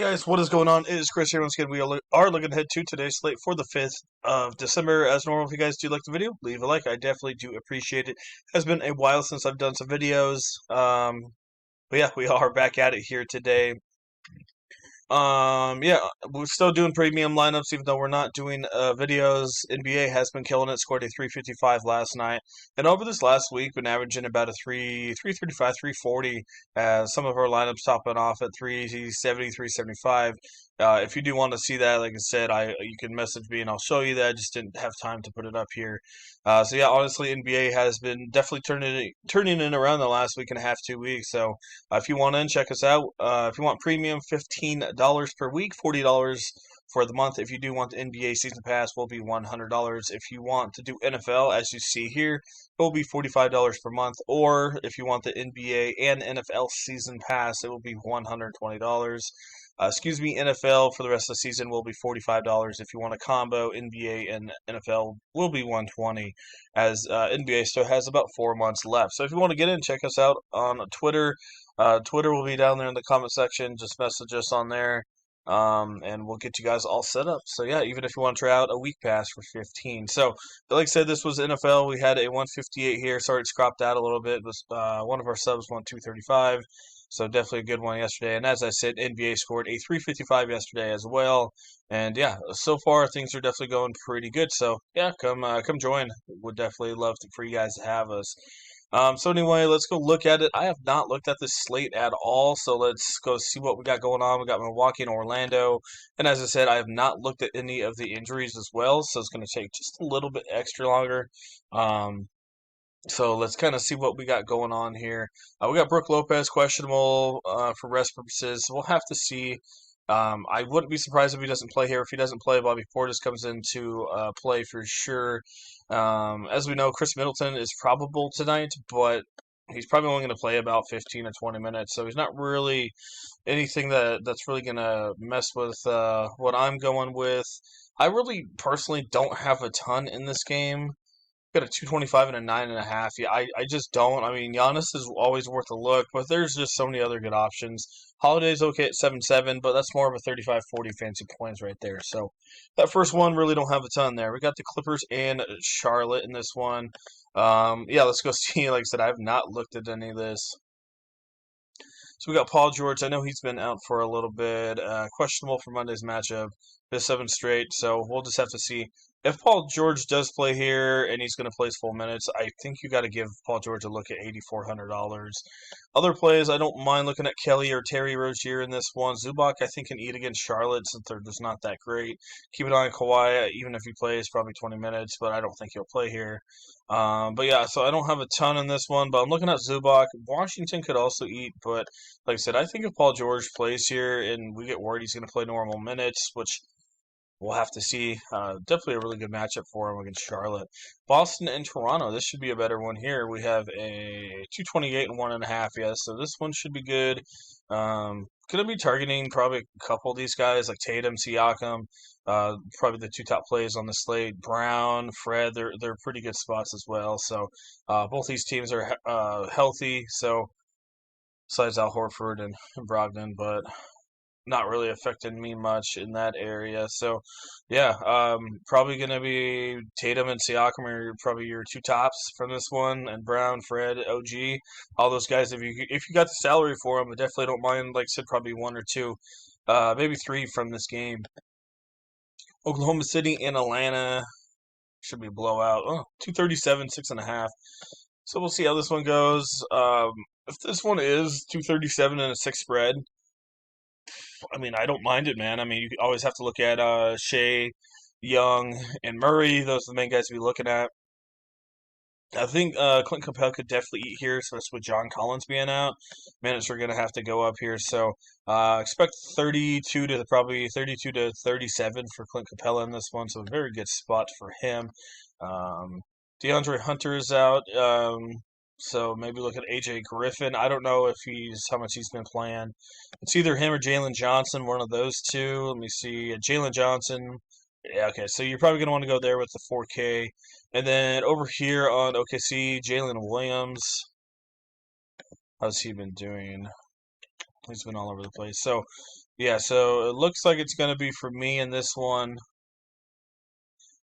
Guys, what is going on? It is Chris here once again. We are looking ahead to today's slate for the 5th of December. As normal, if you guys do like the video, leave a like. I definitely do appreciate it. It has been a while since I've done some videos. But yeah, we are back at it here today. Yeah, we're still doing premium lineups, even though we're not doing videos. NBA has been killing it. Scored a 355 last night, and over this last week, been averaging about a 335, 340. Some of our lineups topping off at 370, 375. If you do want to see that, like I said, you can message me and I'll show you that. I just didn't have time to put it up here. So yeah, honestly, NBA has been definitely turning it around the last week and a half, 2 weeks. So if you want in, check us out. If you want premium, $15 per week, $40 for the month. If you do want the NBA season pass, will be $100. If you want to do NFL, as you see here, it will be $45 per month. Or if you want the NBA and NFL season pass, it will be $120. NFL for the rest of the season will be $45. If you want a combo, NBA and NFL will be $120, as NBA still has about 4 months left. So if you want to get in, check us out on Twitter. Twitter will be down there in the comment section. Just message us on there, and we'll get you guys all set up. So yeah, even if you want to try out a week pass for 15. So like I said, this was NFL. We had a 158 here. Sorry, it's cropped out a little bit. One of our subs won 235. So definitely a good one yesterday. And as I said, NBA scored a 355 yesterday as well. And yeah, so far things are definitely going pretty good. So yeah, come join. Would definitely love for you guys to have us. So anyway, let's go look at it. I have not looked at this slate at all, so let's go see what we got going on. We got Milwaukee and Orlando, and as I said, I have not looked at any of the injuries as well, so it's going to take just a little bit extra longer. So let's kind of see what we got going on here. We got Brook Lopez questionable for rest purposes. We'll have to see. I wouldn't be surprised if he doesn't play here. If he doesn't play, Bobby Portis comes into play for sure. As we know, Chris Middleton is probable tonight, but he's probably only going to play about 15 or 20 minutes, so he's not really anything that's really going to mess with what I'm going with. I really personally don't have a ton in this game. Got a 225 and a 9.5. Yeah, I just don't. I mean, Giannis is always worth a look, but there's just so many other good options. Holiday's okay at 7.7, but that's more of a 35-40 fancy points right there. So that first one really don't have a ton there. We got the Clippers and Charlotte in this one. Yeah, let's go see. Like I said, I have not looked at any of this. So we got Paul George. I know he's been out for a little bit. Questionable for Monday's matchup. Missed 7 straight. So we'll just have to see. If Paul George does play here and he's going to play his full minutes, I think you got to give Paul George a look at $8,400. Other plays, I don't mind looking at Kelly or Terry Rozier in this one. Zubac, I think, can eat against Charlotte since they're just not that great. Keep an eye on Kawhi, even if he plays, probably 20 minutes, but I don't think he'll play here. But yeah, so I don't have a ton in this one, but I'm looking at Zubac. Washington could also eat, but like I said, I think if Paul George plays here and we get word he's going to play normal minutes, which we'll have to see. Definitely a really good matchup for him against Charlotte. Boston and Toronto. This should be a better one here. We have a 228 and 1.5. Yes, so this one should be good. Going to be targeting probably a couple of these guys like Tatum, Siakam. Probably the two top plays on the slate. Brown, Fred. They're pretty good spots as well. So both these teams are healthy. So besides Al Horford and Brogdon, but not really affecting me much in that area. So, yeah, probably going to be Tatum and Siakam are probably your two tops from this one, and Brown, Fred, OG, all those guys. If you got the salary for them, I definitely don't mind. Like I said, probably one or two, maybe three from this game. Oklahoma City and Atlanta should be a blowout. 237, 6.5. So we'll see how this one goes. If this one is 237 and a 6 spread, I mean, I don't mind it, man. I mean, you always have to look at Shea, Young, and Murray. Those are the main guys to be looking at. I think Clint Capella could definitely eat here, especially with John Collins being out. Minutes are going to have to go up here, so expect 32 to 37 for Clint Capella in this one. So a very good spot for him. DeAndre Hunter is out. So maybe look at AJ Griffin. I don't know if how much he's been playing. It's either him or Jalen Johnson, one of those two. Let me see. Jalen Johnson. Yeah, okay. So you're probably going to want to go there with the 4K. And then over here on OKC, Jalen Williams. How's he been doing? He's been all over the place. So, yeah, so it looks like it's going to be for me in this one.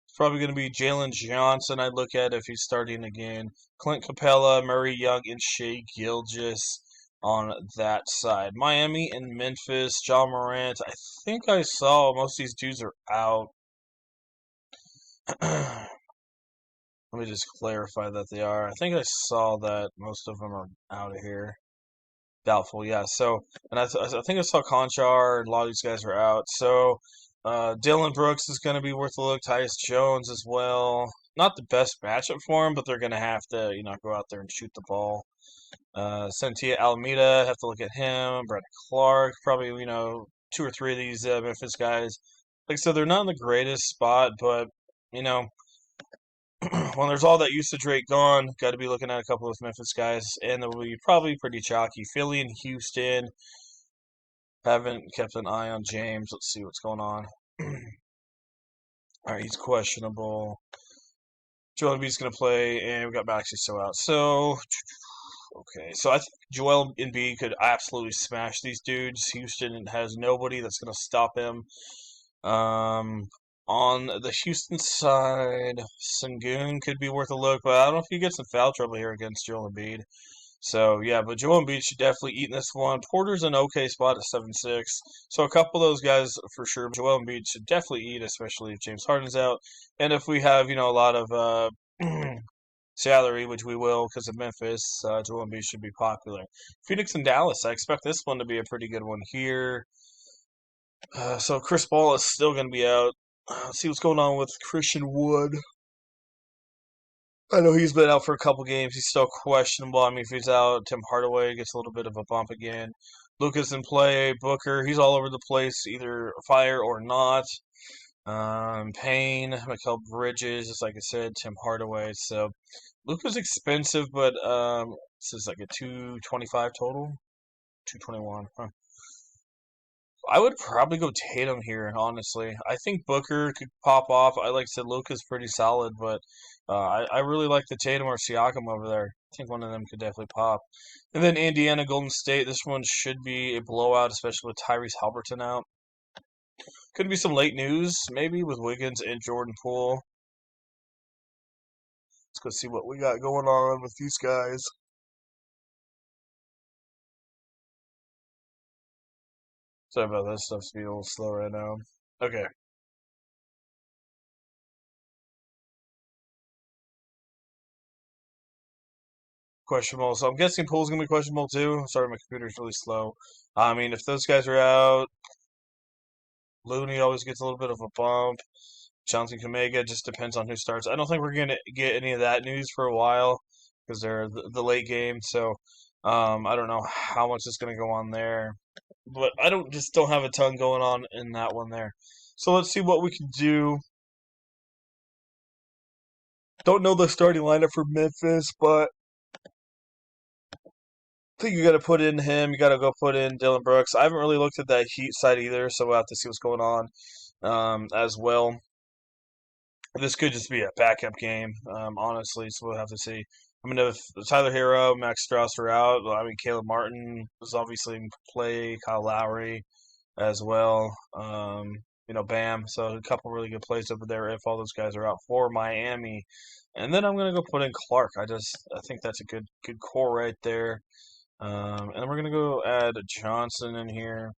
It's probably going to be Jalen Johnson. I'd look at if he's starting again. Clint Capella, Murray Young, and Shea Gilgeous on that side. Miami and Memphis, John Morant. I think I saw most of these dudes are out. Let me just clarify that they are. I think I saw that most of them are out of here. Doubtful, yeah. So, and I think I saw Conchar, and a lot of these guys are out. So, Dylan Brooks is going to be worth a look. Tyus Jones as well. Not the best matchup for him, but they're going to have to, go out there and shoot the ball. Sentia Alameda, have to look at him. Brett Clark, probably, two or three of these Memphis guys. Like I said, they're not in the greatest spot, but, you know, when there's all that usage rate gone, got to be looking at a couple of Memphis guys, and they'll be probably pretty chalky. Philly and Houston, haven't kept an eye on James. Let's see what's going on. All right, he's questionable. Joel Embiid's going to play, and we got Maxey still out. So, okay. So I think Joel Embiid could absolutely smash these dudes. Houston has nobody that's going to stop him. On the Houston side, Sengun could be worth a look, but I don't know if he gets in foul trouble here against Joel Embiid. So, yeah, but Joel Embiid should definitely eat in this one. Porter's an okay spot at 7-6. So, a couple of those guys for sure. Joel Embiid should definitely eat, especially if James Harden's out. And if we have, a lot of salary, which we will because of Memphis, Joel Embiid should be popular. Phoenix and Dallas, I expect this one to be a pretty good one here. So, Chris Paul is still going to be out. Let's see what's going on with Christian Wood. I know he's been out for a couple games. He's still questionable. I mean, if he's out, Tim Hardaway gets a little bit of a bump again. Lucas in play. Booker, he's all over the place, either fire or not. Payne, Mikal Bridges, just like I said, Tim Hardaway. So Luka's expensive, but this is like a 225 total. 221. Huh. I would probably go Tatum here, honestly. I think Booker could pop off. I like I said, Luka's pretty solid, but I really like the Tatum or Siakam over there. I think one of them could definitely pop. And then Indiana, Golden State. This one should be a blowout, especially with Tyrese Halliburton out. Could be some late news, maybe, with Wiggins and Jordan Poole. Let's go see what we got going on with these guys. Sorry about that. Stuff's being a little slow right now. Okay. Questionable. So I'm guessing Poole's going to be questionable too. Sorry, my computer's really slow. I mean, if those guys are out, Looney always gets a little bit of a bump. Johnson Kamega just depends on who starts. I don't think we're going to get any of that news for a while because they're the late game. So I don't know how much is going to go on there. But I don't have a ton going on in that one there. So let's see what we can do. Don't know the starting lineup for Memphis, but I think you got to put in him. You got to go put in Dylan Brooks. I haven't really looked at that Heat side either, so we'll have to see what's going on as well. This could just be a backup game, honestly, so we'll have to see. I mean, if Tyler Hero, Max Strauss are out, I mean, Caleb Martin is obviously in play, Kyle Lowry as well. Bam. So a couple really good plays over there if all those guys are out for Miami. And then I'm gonna go put in Clark. I think that's a good core right there. And then we're gonna go add Johnson in here.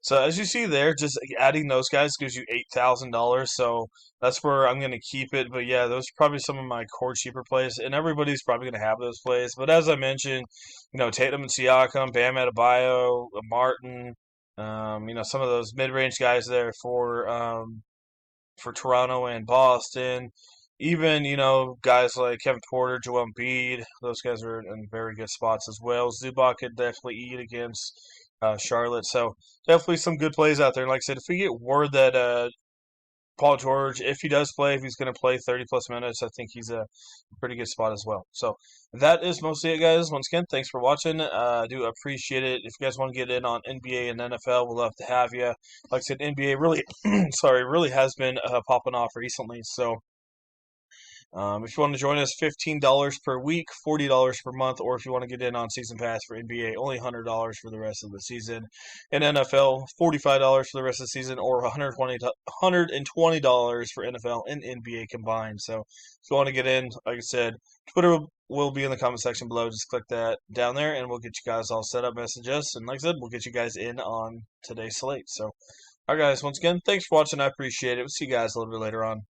So as you see there, just adding those guys gives you $8,000. So that's where I'm going to keep it. But yeah, those are probably some of my core cheaper plays, and everybody's probably going to have those plays. But as I mentioned, Tatum and Siakam, Bam Adebayo, Martin, some of those mid-range guys there for Toronto and Boston. Even, guys like Kevin Porter, Joel Embiid, those guys are in very good spots as well. Zubac could definitely eat against Charlotte. So definitely some good plays out there. And like I said, if we get word that Paul George, if he does play, if he's going to play 30 plus minutes, I think he's a pretty good spot as well. So that is mostly it, guys. Once again, thanks for watching. I do appreciate it. If you guys want to get in on NBA and NFL, we'd love to have you. Like I said, NBA really, really has been popping off recently. So If you want to join us, $15 per week, $40 per month, or if you want to get in on season pass for NBA, only $100 for the rest of the season. In NFL, $45 for the rest of the season, or $120 for NFL and NBA combined. So if you want to get in, like I said, Twitter will be in the comment section below. Just click that down there, and we'll get you guys all set up. Message us, and like I said, we'll get you guys in on today's slate. So, all right, guys, once again, thanks for watching. I appreciate it. We'll see you guys a little bit later on.